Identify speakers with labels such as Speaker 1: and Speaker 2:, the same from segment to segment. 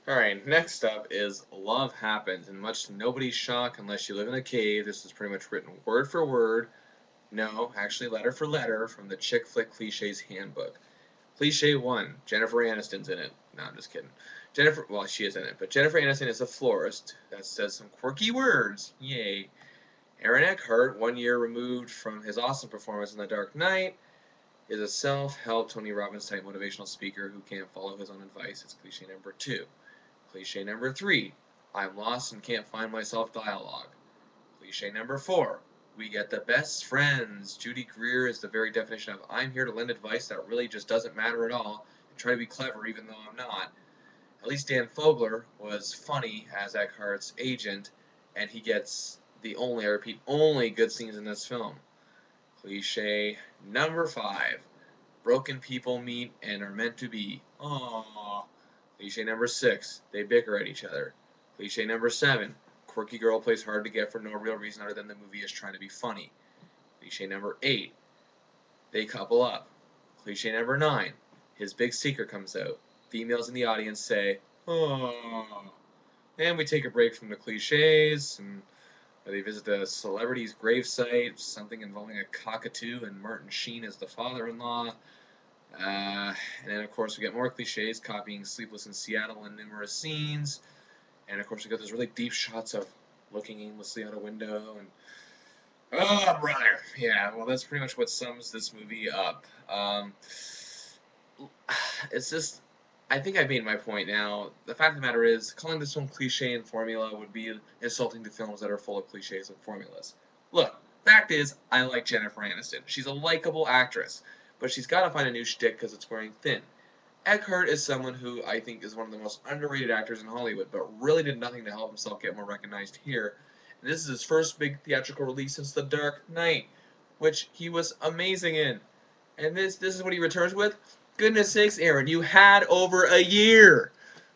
Speaker 1: Alright, next up is Love Happens, and much to nobody's shock, unless you live in a cave, this is pretty much written word for word, no, actually letter for letter, from the Chick Flick Cliches Handbook. Cliche 1, Jennifer Aniston's in it. No, I'm just kidding. Well, she is in it, but Jennifer Aniston is a florist that says some quirky words. Yay. Aaron Eckhart, 1 year removed from his awesome performance in The Dark Knight, is a self-help Tony Robbins type motivational speaker who can't follow his own advice. It's cliche number 2. Cliche number 3, I'm lost and can't find myself dialogue. Cliche number 4, we get the best friends. Judy Greer is the very definition of I'm here to lend advice that really just doesn't matter at all and try to be clever even though I'm not. At least Dan Fogler was funny as Eckhart's agent, and he gets the only, I repeat, only good scenes in this film. Cliche number 5, broken people meet and are meant to be. Aww. Cliche number 6, they bicker at each other. Cliche number 7, quirky girl plays hard to get for no real reason other than the movie is trying to be funny. Cliche number 8, they couple up. Cliche number 9, his big secret comes out. Females in the audience say, oh. And we take a break from the cliches, and they visit the celebrity's gravesite, something involving a cockatoo and Martin Sheen as the father-in-law. And then, of course, we get more cliches, copying Sleepless in Seattle in numerous scenes. And, of course, we get those really deep shots of looking aimlessly out a window. And oh, brother. Yeah, well, that's pretty much what sums this movie up. It's just, I think I've made my point now. The fact of the matter is, calling this film cliche and formula would be insulting to films that are full of cliches and formulas. Look, fact is, I like Jennifer Aniston. She's a likable actress, but she's got to find a new shtick because it's wearing thin. Eckhart is someone who I think is one of the most underrated actors in Hollywood, but really did nothing to help himself get more recognized here. And this is his first big theatrical release since The Dark Knight, which he was amazing in. And this is what he returns with? Goodness sakes, Aaron, you had over a year!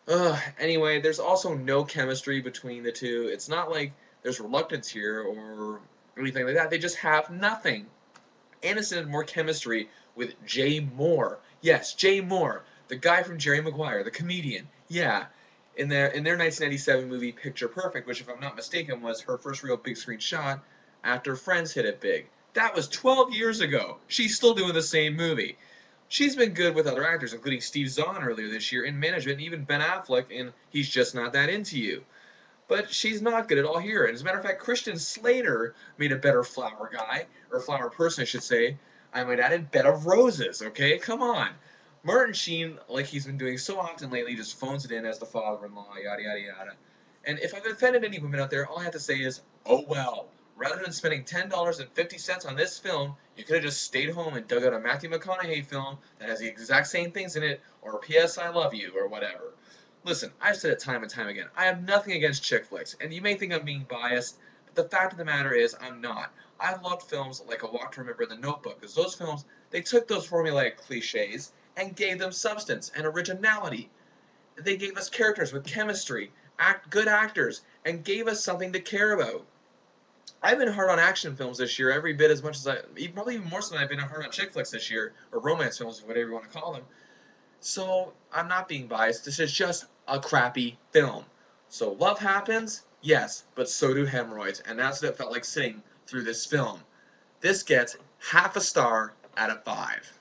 Speaker 1: Ugh, anyway, there's also no chemistry between the two. It's not like there's reluctance here or anything like that. They just have nothing. Aniston had more chemistry with Jay Moore. Yes, Jay Moore, the guy from Jerry Maguire, the comedian. Yeah, in their 1997 movie Picture Perfect, which, if I'm not mistaken, was her first real big screen shot after Friends hit it big. That was 12 years ago. She's still doing the same movie. She's been good with other actors, including Steve Zahn earlier this year in Management, and even Ben Affleck in He's Just Not That Into You. But she's not good at all here. And as a matter of fact, Christian Slater made a better flower guy, or flower person, I should say. I might add in Bed of Roses, okay? Come on. Martin Sheen, like he's been doing so often lately, just phones it in as the father-in-law, yada, yada, yada. And if I've offended any women out there, all I have to say is, oh well. Rather than spending $10.50 on this film, you could have just stayed home and dug out a Matthew McConaughey film that has the exact same things in it, or P.S. I Love You, or whatever. Listen, I've said it time and time again. I have nothing against chick flicks, and you may think I'm being biased, but the fact of the matter is I'm not. I loved films like A Walk to Remember and The Notebook, because those films, they took those formulaic cliches and gave them substance and originality. They gave us characters with chemistry, good actors, and gave us something to care about. I've been hard on action films this year every bit as much as probably even more so than I've been hard on chick flicks this year, or romance films, or whatever you want to call them. So I'm not being biased. This is just a crappy film. So love happens, yes, but so do hemorrhoids, and that's what it felt like sitting through this film. This gets half a star out of 5.